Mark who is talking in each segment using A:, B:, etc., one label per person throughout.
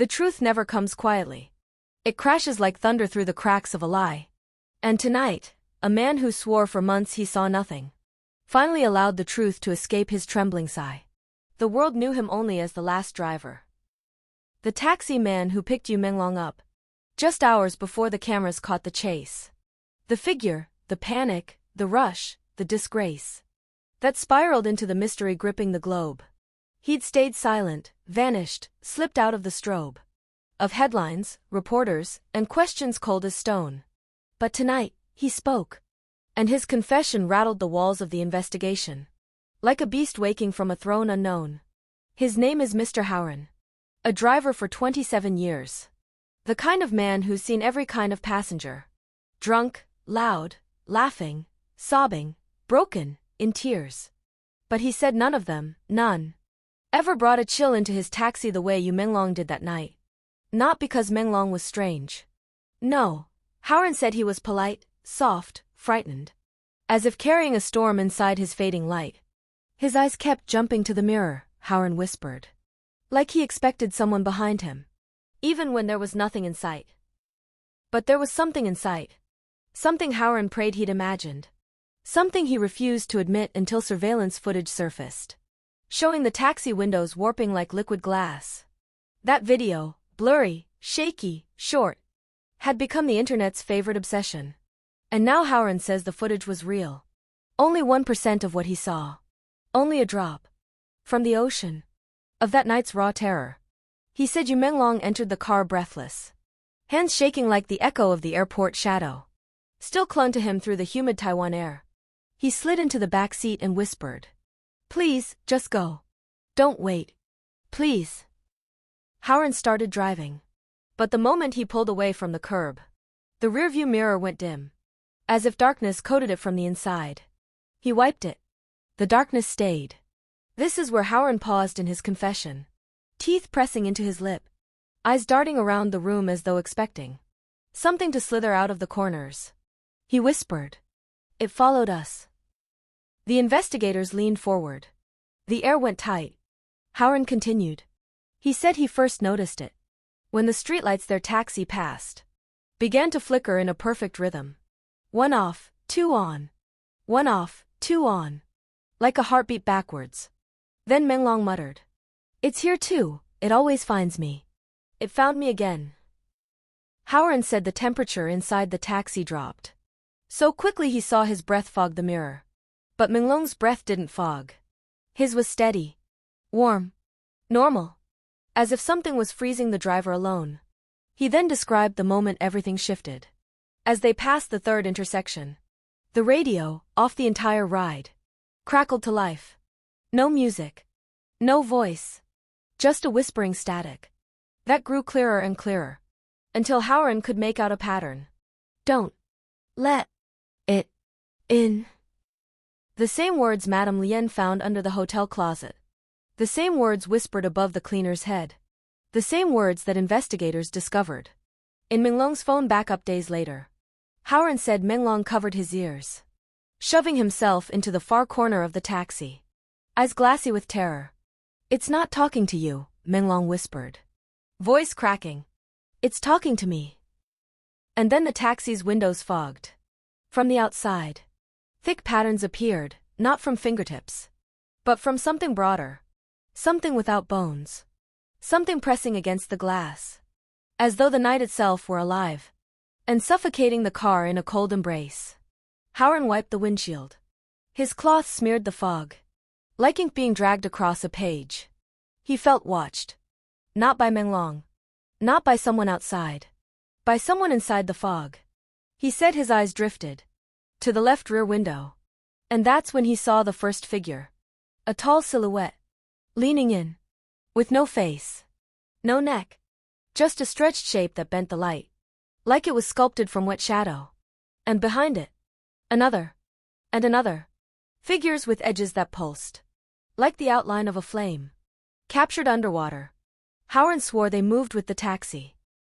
A: The truth never comes quietly. It crashes like thunder through the cracks of a lie. And tonight, a man who swore for months he saw nothing finally allowed the truth to escape his trembling sigh. The world knew him only as the last driver. The taxi man who picked Yu Menglong up, just hours before the cameras caught the chase. The figure, the panic, the rush, the disgrace that spiraled into the mystery gripping the globe. He'd stayed silent, vanished, slipped out of the strobe of headlines, reporters, and questions cold as stone. But tonight, he spoke. And his confession rattled the walls of the investigation. Like a beast waking from a throne unknown. His name is Mr. Howren. A driver for 27 years. The kind of man who's seen every kind of passenger. Drunk, loud, laughing, sobbing, broken, in tears. But he said none of them, none, ever brought a chill into his taxi the way Yu Menglong did that night. Not because Menglong was strange. No, Howren said he was polite, soft, frightened. As if carrying a storm inside his fading light. His eyes kept jumping to the mirror, Howren whispered. Like he expected someone behind him. Even when there was nothing in sight. But there was something in sight. Something Howren prayed he'd imagined. Something he refused to admit until surveillance footage surfaced. Showing the taxi windows warping like liquid glass. That video, blurry, shaky, short, had become the internet's favorite obsession. And now Howren says the footage was real. Only 1% of what he saw. Only a drop. From the ocean. Of that night's raw terror. He said Yu Menglong entered the car breathless. Hands shaking like the echo of the airport shadow. Still clung to him through the humid Taiwan air. He slid into the back seat and whispered. Please, just go. Don't wait. Please. Howren started driving. But the moment he pulled away from the curb, the rearview mirror went dim. As if darkness coated it from the inside. He wiped it. The darkness stayed. This is where Howren paused in his confession. Teeth pressing into his lip. Eyes darting around the room as though expecting something to slither out of the corners. He whispered. It followed us. The investigators leaned forward. The air went tight. Howren continued. He said he first noticed it when the streetlights their taxi passed began to flicker in a perfect rhythm. One off, two on. One off, two on. Like a heartbeat backwards. Then Menglong muttered. It's here too, it always finds me. It found me again. Howren said the temperature inside the taxi dropped. So quickly he saw his breath fog the mirror. But Menglong's breath didn't fog. His was steady. Warm. Normal. As if something was freezing the driver alone. He then described the moment everything shifted. As they passed the third intersection. The radio, off the entire ride, crackled to life. No music. No voice. Just a whispering static. That grew clearer and clearer. Until Howren could make out a pattern. Don't let it in. The same words Madame Lien found under the hotel closet. The same words whispered above the cleaner's head. The same words that investigators discovered. In Menglong's phone backup days later. Howren said Menglong covered his ears. Shoving himself into the far corner of the taxi. Eyes glassy with terror. It's not talking to you, Menglong whispered. Voice cracking. It's talking to me. And then the taxi's windows fogged. From the outside. Thick patterns appeared, not from fingertips. But from something broader. Something without bones. Something pressing against the glass. As though the night itself were alive. And suffocating the car in a cold embrace. Howren wiped the windshield. His cloth smeared the fog. Like ink being dragged across a page. He felt watched. Not by Menglong. Not by someone outside. By someone inside the fog. He said his eyes drifted. To the left rear window. And that's when he saw the first figure. A tall silhouette. Leaning in. With no face. No neck. Just a stretched shape that bent the light. Like it was sculpted from wet shadow. And behind it. Another. And another. Figures with edges that pulsed. Like the outline of a flame. Captured underwater. Howren swore they moved with the taxi.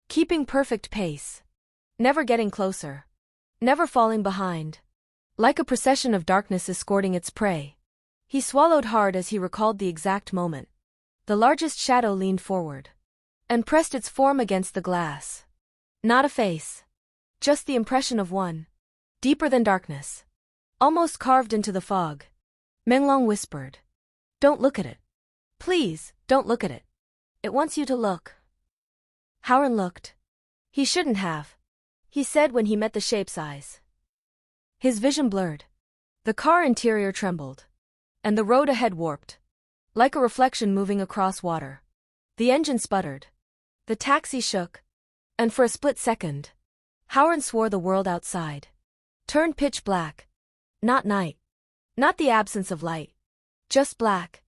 A: Keeping perfect pace. Never getting closer. Never falling behind. Like a procession of darkness escorting its prey. He swallowed hard as he recalled the exact moment. The largest shadow leaned forward. and pressed its form against the glass. Not a face. Just the impression of one. Deeper than darkness. Almost carved into the fog. Menglong whispered. Don't look at it. Please, don't look at it. It wants you to look. Howard looked. He shouldn't have, he said when he met the shape's eyes. His vision blurred. The car interior trembled. And the road ahead warped. Like a reflection moving across water. The engine sputtered. The taxi shook. And for a split second, Howard swore the world outside turned pitch black. Not night. Not the absence of light. Just black.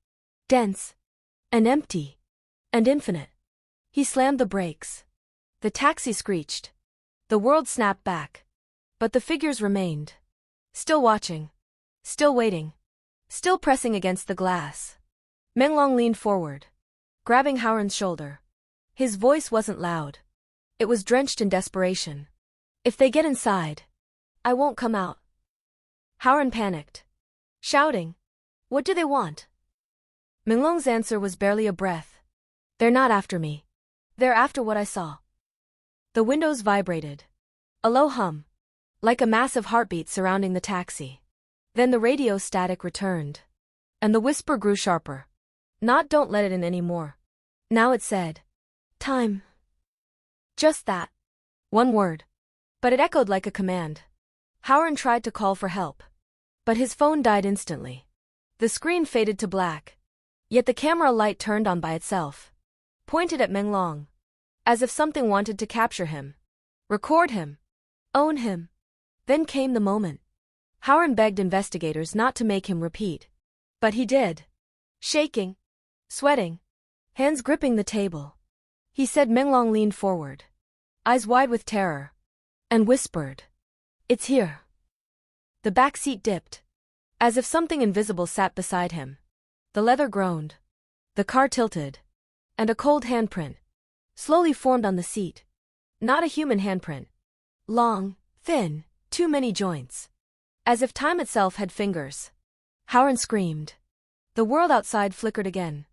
A: Dense. And empty. And infinite. He slammed the brakes. The taxi screeched. The world snapped back. But the figures remained. Still watching. Still waiting. Still pressing against the glass. Menglong leaned forward. Grabbing Howard's shoulder. His voice wasn't loud. It was drenched in desperation. If they get inside, I won't come out. Howard panicked. Shouting. What do they want? Menglong's answer was barely a breath. They're not after me. They're after what I saw. The windows vibrated. A low hum. Like a massive heartbeat surrounding the taxi. Then the radio static returned. And the whisper grew sharper. Not don't let it in anymore. Now it said. Time. Just that. One word. But it echoed like a command. Howard tried to call for help. But his phone died instantly. The screen faded to black. Yet the camera light turned on by itself. Pointed at Menglong. As if something wanted to capture him. Record him. Own him. Then came the moment. Howard begged investigators not to make him repeat. But he did. Shaking. Sweating. Hands gripping the table. He said. Menglong leaned forward. Eyes wide with terror. And whispered. It's here. The back seat dipped. As if something invisible sat beside him. The leather groaned. The car tilted. And a cold handprint slowly formed on the seat. Not a human handprint. Long, thin, too many joints. As if time itself had fingers. Howard screamed. The world outside flickered again.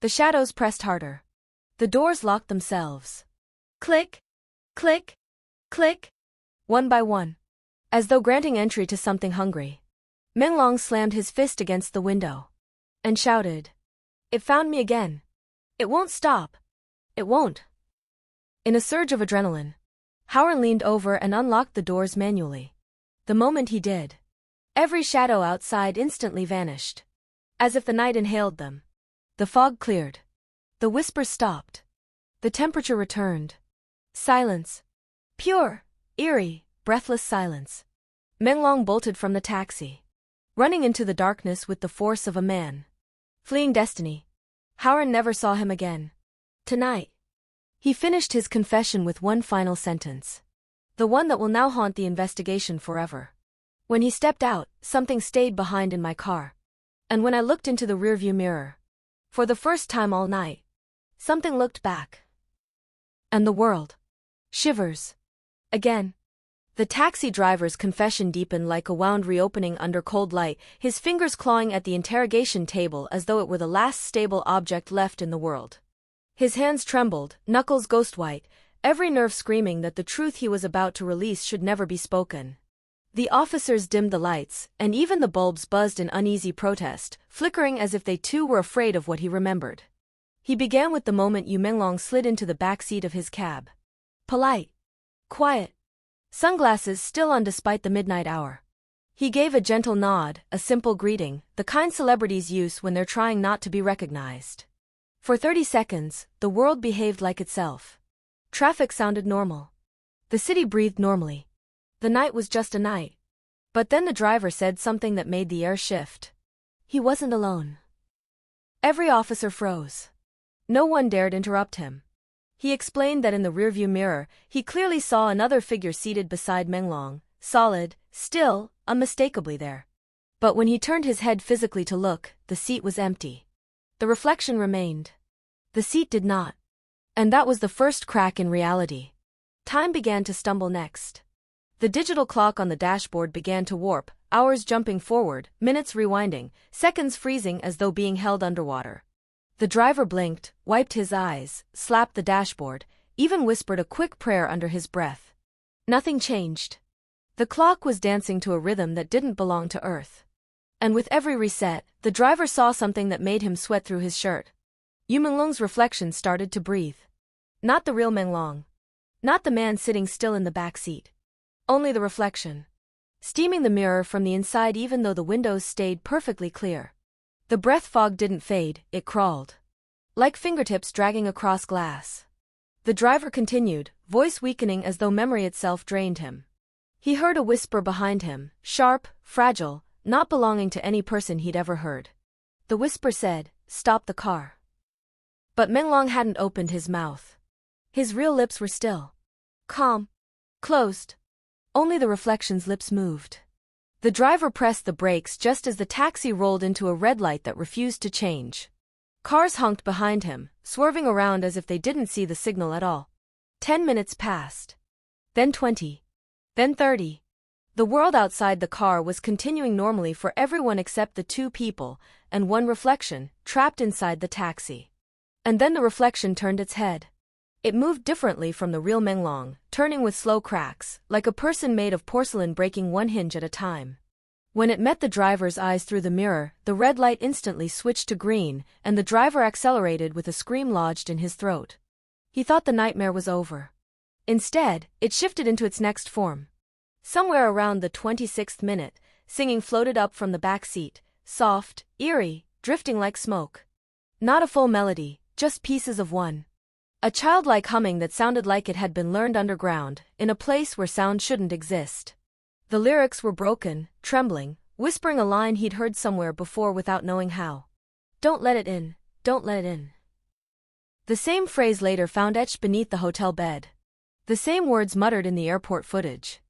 A: The shadows pressed harder. The doors locked themselves. Click, click, click. One by one. As though granting entry to something hungry. Menglong slammed his fist against the window. And shouted. It found me again. It won't stop. It won't. In a surge of adrenaline, Howard leaned over and unlocked the doors manually. The moment he did, every shadow outside instantly vanished. As if the night inhaled them. The fog cleared. The whispers stopped. The temperature returned. Silence. Pure, eerie, breathless silence. Menglong bolted from the taxi. Running into the darkness with the force of a man. Fleeing destiny. Howard never saw him again. Tonight. He finished his confession with one final sentence. The one that will now haunt the investigation forever. When he stepped out, something stayed behind in my car. And when I looked into the rearview mirror, for the first time all night, something looked back. And the world. Shivers. Again. The taxi driver's confession deepened like a wound reopening under cold light, his fingers clawing at the interrogation table as though it were the last stable object left in the world. His hands trembled, knuckles ghost-white, every nerve screaming that the truth he was about to release should never be spoken. The officers dimmed the lights, and even the bulbs buzzed in uneasy protest, flickering as if they too were afraid of what he remembered. He began with the moment Yu Menglong slid into the back seat of his cab. Polite. Quiet. Sunglasses still on despite the midnight hour. He gave a gentle nod, a simple greeting, the kind celebrities use when they're trying not to be recognized. For 30 seconds, the world behaved like itself. Traffic sounded normal. The city breathed normally. The night was just a night. But then the driver said something that made the air shift. He wasn't alone. Every officer froze. No one dared interrupt him. He explained that in the rearview mirror, he clearly saw another figure seated beside Menglong, solid, still, unmistakably there. But when he turned his head physically to look, the seat was empty. The reflection remained. The seat did not. And that was the first crack in reality. Time began to stumble next. The digital clock on the dashboard began to warp, hours jumping forward, minutes rewinding, seconds freezing as though being held underwater. The driver blinked, wiped his eyes, slapped the dashboard, even whispered a quick prayer under his breath. Nothing changed. The clock was dancing to a rhythm that didn't belong to Earth. And with every reset, the driver saw something that made him sweat through his shirt. Yu Menglong's reflection started to breathe. Not the real Menglong. Not the man sitting still in the back seat. Only the reflection. Steaming the mirror from the inside even though the windows stayed perfectly clear. The breath fog didn't fade, it crawled. Like fingertips dragging across glass. The driver continued, voice weakening as though memory itself drained him. He heard a whisper behind him, sharp, fragile, not belonging to any person he'd ever heard. The whisper said, "Stop the car." But Menglong hadn't opened his mouth. His real lips were still. Calm. Closed. Only the reflection's lips moved. The driver pressed the brakes just as the taxi rolled into a red light that refused to change. Cars honked behind him, swerving around as if they didn't see the signal at all. 10 minutes passed. Then 20. Then 30. The world outside the car was continuing normally for everyone except the two people, and one reflection, trapped inside the taxi. And then the reflection turned its head. It moved differently from the real Menglong, turning with slow cracks, like a person made of porcelain breaking one hinge at a time. When it met the driver's eyes through the mirror, the red light instantly switched to green, and the driver accelerated with a scream lodged in his throat. He thought the nightmare was over. Instead, it shifted into its next form. Somewhere around the 26th minute, singing floated up from the back seat, soft, eerie, drifting like smoke. Not a full melody, just pieces of one. A childlike humming that sounded like it had been learned underground, in a place where sound shouldn't exist. The lyrics were broken, trembling, whispering a line he'd heard somewhere before without knowing how. Don't let it in, don't let it in. The same phrase later found etched beneath the hotel bed. The same words muttered in the airport footage.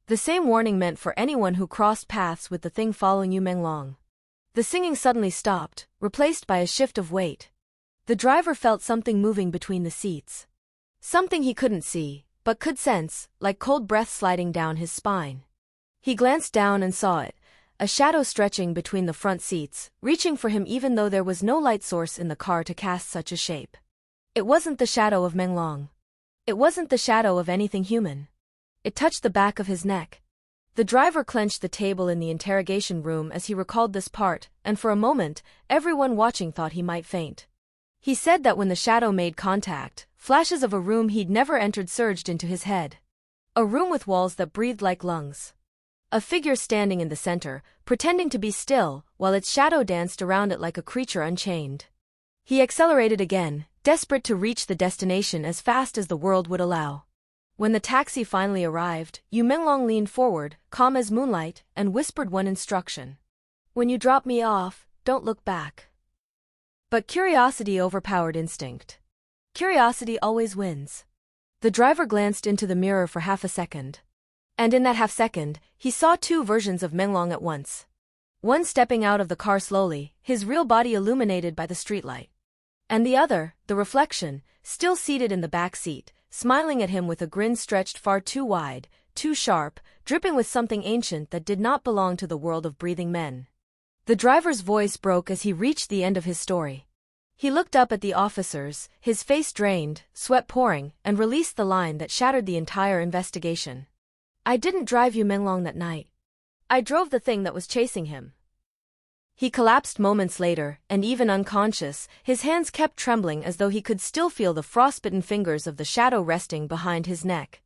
A: The same warning meant for anyone who crossed paths with the thing following Yu Menglong. The singing suddenly stopped, replaced by a shift of weight. The driver felt something moving between the seats. Something he couldn't see, but could sense, like cold breath sliding down his spine. He glanced down and saw it, a shadow stretching between the front seats, reaching for him even though there was no light source in the car to cast such a shape. It wasn't the shadow of Menglong. It wasn't the shadow of anything human. It touched the back of his neck. The driver clenched the table in the interrogation room as he recalled this part, and for a moment, everyone watching thought he might faint. He said that when the shadow made contact, flashes of a room he'd never entered surged into his head. A room with walls that breathed like lungs. A figure standing in the center, pretending to be still, while its shadow danced around it like a creature unchained. He accelerated again, desperate to reach the destination as fast as the world would allow. When the taxi finally arrived, Yu Menglong leaned forward, calm as moonlight, and whispered one instruction. "When you drop me off, don't look back." But curiosity overpowered instinct. Curiosity always wins. The driver glanced into the mirror for half a second. And in that half second, he saw two versions of Menglong at once. One stepping out of the car slowly, his real body illuminated by the streetlight. And the other, the reflection, still seated in the back seat, smiling at him with a grin stretched far too wide, too sharp, dripping with something ancient that did not belong to the world of breathing men. The driver's voice broke as he reached the end of his story. He looked up at the officers, his face drained, sweat pouring, and released the line that shattered the entire investigation. "I didn't drive Yu Menglong that night. I drove the thing that was chasing him." He collapsed moments later, and even unconscious, his hands kept trembling as though he could still feel the frostbitten fingers of the shadow resting behind his neck.